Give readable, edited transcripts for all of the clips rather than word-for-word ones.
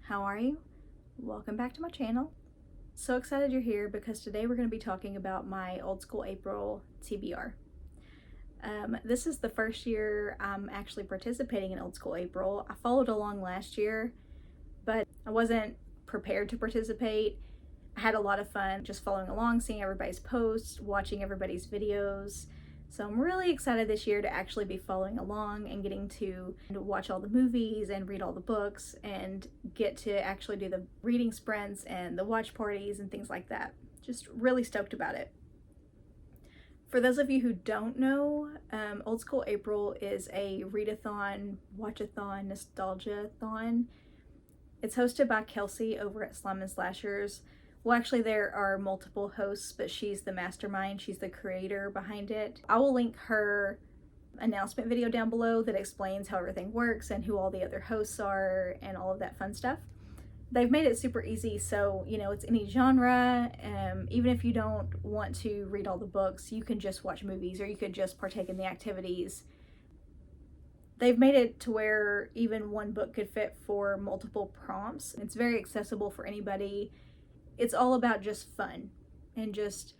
how are you? Welcome back to my channel. So excited you're here because today we're going to be talking about my Old School April TBR. This is the first year I'm actually participating in Old School April. I followed along last year, but I wasn't prepared to participate. I had a lot of fun just following along, seeing everybody's posts, watching everybody's videos. So I'm really excited this year to actually be following along and getting to watch all the movies and read all the books and get to actually do the reading sprints and the watch parties and things like that. Just really stoked about it. For those of you who don't know, Old School April is a readathon, watchathon, nostalgia-thon. It's hosted by Kelsey over at Slime and Slashers. Well, actually, there are multiple hosts, but she's the mastermind. She's the creator behind it. I will link her announcement video down below that explains how everything works and who all the other hosts are and all of that fun stuff. They've made it super easy, so, you know, it's any genre. Even if you don't want to read all the books, you can just watch movies or you could just partake in the activities. They've made it to where even one book could fit for multiple prompts. It's very accessible for anybody. It's all about just fun and just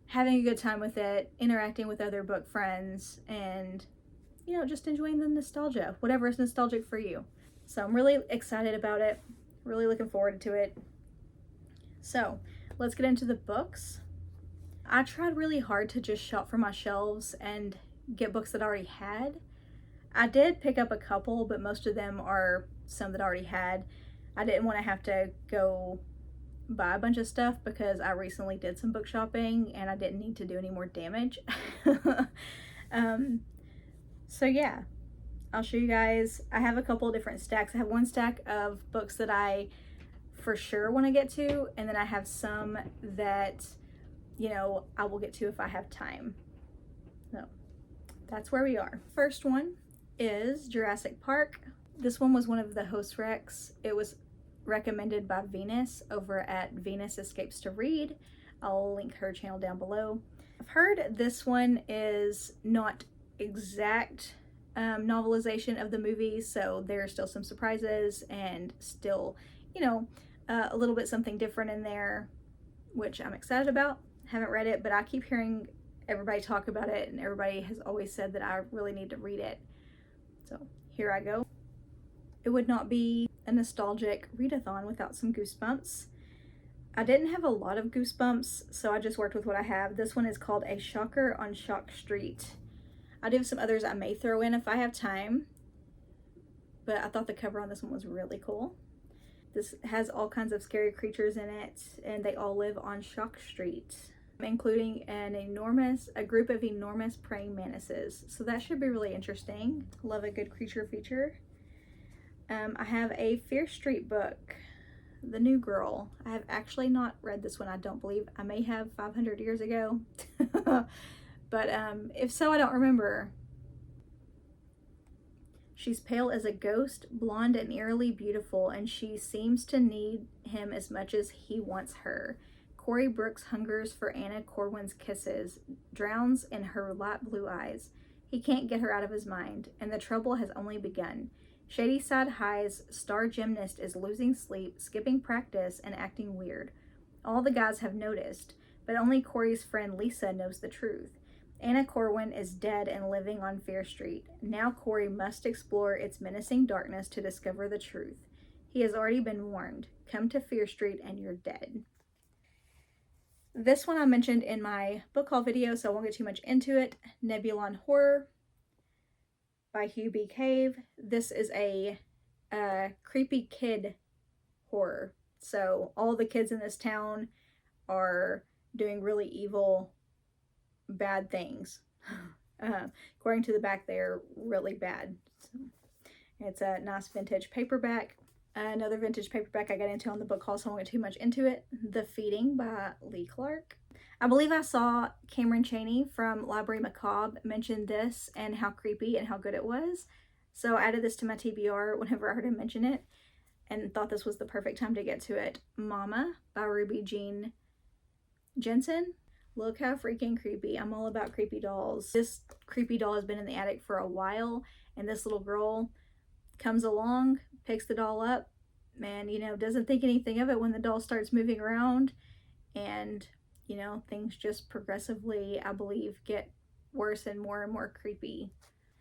having a good time with it, interacting with other book friends, and, you know, just enjoying the nostalgia, whatever is nostalgic for you. So I'm really excited about it, really looking forward to it. So let's get into the books. I tried really hard to just shop for my shelves and get books that I already had. I did pick up a couple, but most of them are some that I already had. I didn't want to have to go buy a bunch of stuff because I recently did some book shopping and I didn't need to do any more damage. So yeah, I'll show you guys. I have a couple of different stacks. I have one stack of books that I for sure want to get to, and then I have some that, you know, I will get to if I have time. So that's where we are. First one is Jurassic Park. This one was one of the host recs. It was recommended by Venus over at Venus Escapes to Read. I'll link her channel down below. I've heard this one is not exact novelization of the movie, so there are still some surprises and still, you know, a little bit something different in there, which I'm excited about. Haven't read it, but I keep hearing everybody talk about it, and everybody has always said that I really need to read it. So here I go. It would not be a nostalgic readathon without some goosebumps. I didn't have a lot of goosebumps, so I just worked with what I have. This one is called A Shocker on Shock Street. I do have some others I may throw in if I have time, but I thought the cover on this one was really cool. This has all kinds of scary creatures in it, and they all live on Shock Street, including a group of enormous praying mantises. So that should be really interesting. Love a good creature feature. I have a Fear Street book, The New Girl. I have actually not read this one, I don't believe. I may have 500 years ago, but if so, I don't remember. She's pale as a ghost, blonde and eerily beautiful, and she seems to need him as much as he wants her. Corey Brooks hungers for Anna Corwin's kisses, drowns in her light blue eyes. He can't get her out of his mind, and the trouble has only begun. Shadyside High's star gymnast is losing sleep, skipping practice, and acting weird. All the guys have noticed, but only Corey's friend Lisa knows the truth. Anna Corwin is dead and living on Fear Street. Now Corey must explore its menacing darkness to discover the truth. He has already been warned. Come to Fear Street and you're dead. This one I mentioned in my book haul video, so I won't get too much into it. Nebulon Horror by Hugh B. Cave. This is a creepy kid horror. So all the kids in this town are doing really evil, bad things. According to the back, they're really bad. So it's a nice vintage paperback. Another vintage paperback I got into on the book haul, so I won't get too much into it. The Feeding by Leigh Clark. I believe I saw Cameron Chaney from Library Macabre mention this and how creepy and how good it was. So I added this to my TBR whenever I heard him mention it and thought this was the perfect time to get to it. Mama by Ruby Jean Jensen. Look how freaking creepy. I'm all about creepy dolls. This creepy doll has been in the attic for a while, and this little girl comes along, picks the doll up, and, you know, doesn't think anything of it when the doll starts moving around, and, you know, things just progressively, I believe, get worse and more creepy.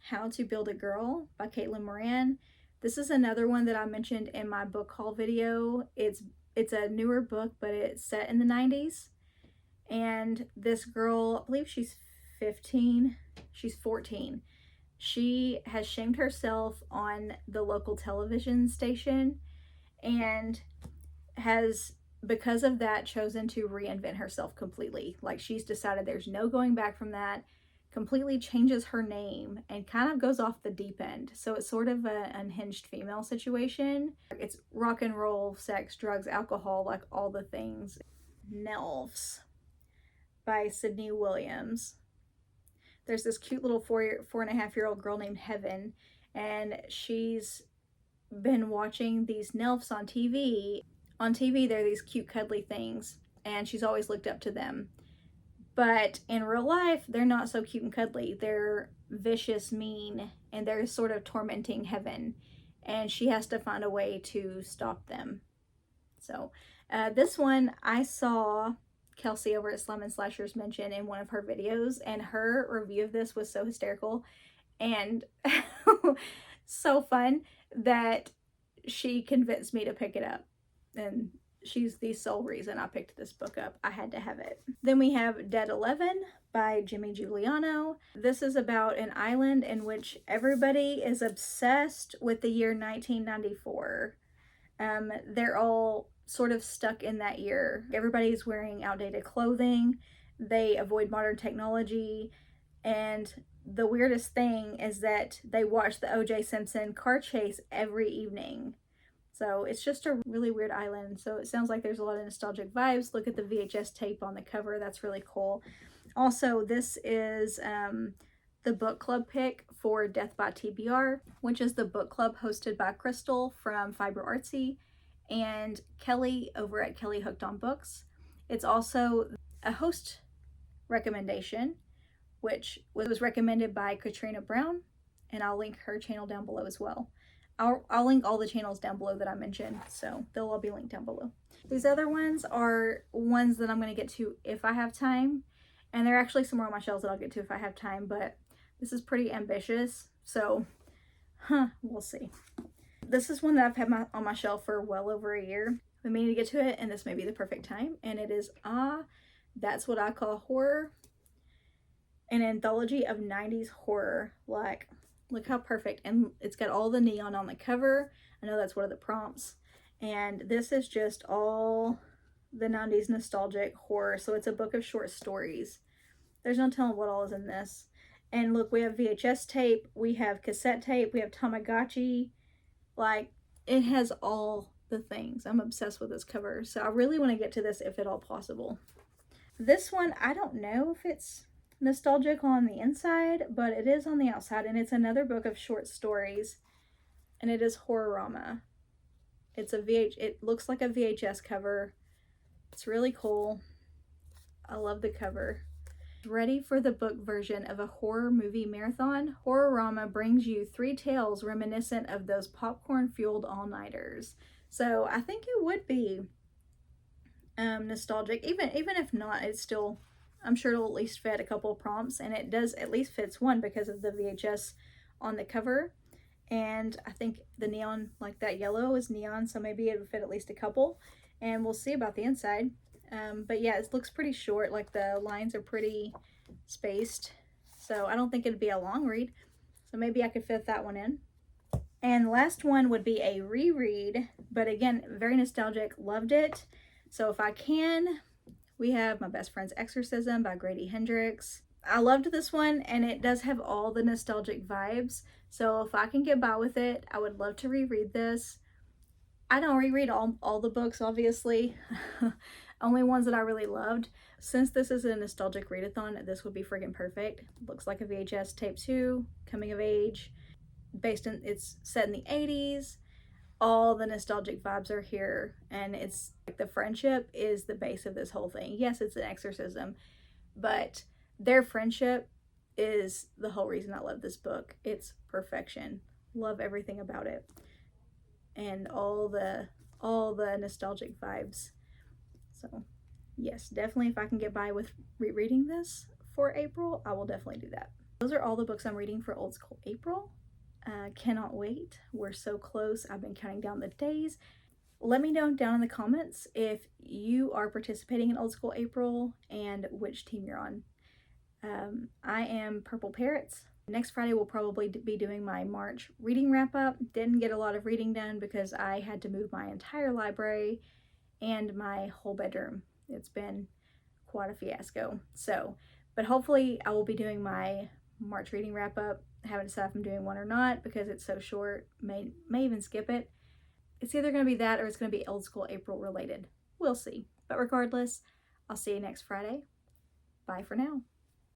How to Build a Girl by Caitlin Moran. This is another one that I mentioned in my book haul video. It's a newer book, but it's set in the 90s. And this girl, I believe she's 15, she's 14. She has shamed herself on the local television station and has, because of that, chosen to reinvent herself completely. Like, she's decided there's no going back from that, completely changes her name and kind of goes off the deep end. So it's sort of an unhinged female situation. It's rock and roll, sex, drugs, alcohol, like all the things. Gnelfs by Sidney Williams. There's this cute little 4.5-year-old girl named Heaven, and she's been watching these Gnelfs on TV. On TV, they're these cute, cuddly things, and she's always looked up to them. But in real life, they're not so cute and cuddly. They're vicious, mean, and they're sort of tormenting Heaven, and she has to find a way to stop them. So this one, I saw Kelsey over at Slum and Slashers mention in one of her videos, and her review of this was so hysterical and so fun that she convinced me to pick it up, and she's the sole reason I picked this book up. I had to have it. Then we have Dead 11 by Jimmy Juliano. This is about an island in which everybody is obsessed with the year 1994. They're all sort of stuck in that year. Everybody's wearing outdated clothing. They avoid modern technology. And the weirdest thing is that they watch the O.J. Simpson car chase every evening. So it's just a really weird island. So it sounds like there's a lot of nostalgic vibes. Look at the VHS tape on the cover. That's really cool. Also, this is the book club pick for Death by TBR, which is the book club hosted by Crystal from Fiber Artsy and Kelly over at Kelly Hooked on Books. It's also a host recommendation, which was recommended by Katrina Brown, and I'll link her channel down below as well. I'll link all the channels down below that I mentioned, so they'll all be linked down below. These other ones are ones that I'm going to get to if I have time, and they're actually somewhere on my shelves that I'll get to if I have time, but this is pretty ambitious, so we'll see. This is one that I've had on my shelf for well over a year. I've been meaning to get to it, and this may be the perfect time, and it is That's What I Call Horror, an anthology of 90s horror. Like, look how perfect. And it's got all the neon on the cover. I know that's one of the prompts. And this is just all the 90s nostalgic horror. So it's a book of short stories. There's no telling what all is in this. And look, we have VHS tape. We have cassette tape. We have Tamagotchi. Like, it has all the things. I'm obsessed with this cover. So I really want to get to this if at all possible. This one, I don't know if it's nostalgic on the inside, but it is on the outside, and it's another book of short stories, and it is Horrorama. It looks like a VHS cover. It's really cool. I love the cover. Ready for the book version of a horror movie marathon? Horrorama brings you 3 tales reminiscent of those popcorn-fueled all-nighters. So I think it would be nostalgic, even if not, it's still, I'm sure it'll at least fit a couple of prompts, and it does at least fits one because of the VHS on the cover, and I think the neon, like that yellow is neon, so maybe it would fit at least a couple, and we'll see about the inside. But yeah, it looks pretty short, like the lines are pretty spaced, so I don't think it'd be a long read, so maybe I could fit that one in. And the last one would be a reread, but again, very nostalgic, loved it. So if I can, we have My Best Friend's Exorcism by Grady Hendrix. I loved this one, and it does have all the nostalgic vibes. So if I can get by with it, I would love to reread this. I don't reread all the books, obviously. Only ones that I really loved. Since this is a nostalgic readathon, this would be friggin' perfect. Looks like a VHS tape too, coming of age. It's set in the 80s. All the nostalgic vibes are here, and it's like the friendship is the base of this whole thing. Yes, it's an exorcism, but their friendship is the whole reason I love this book. It's perfection. Love everything about it. And all the all the nostalgic vibes. So yes, definitely if I can get by with rereading this for April, I will definitely do that. Those are all the books I'm reading for Old School April. Cannot wait. We're so close. I've been counting down the days. Let me know down in the comments if you are participating in Old School April and which team you're on. I am Purple Parrots. Next Friday we'll probably be doing my March reading wrap up. Didn't get a lot of reading done because I had to move my entire library and my whole bedroom. It's been quite a fiasco. So, but hopefully I will be doing my March reading wrap up. I haven't decided if I'm doing one or not because it's so short. May even skip it. It's either going to be that or it's going to be Old School April related. We'll see. But regardless, I'll see you next Friday. Bye for now.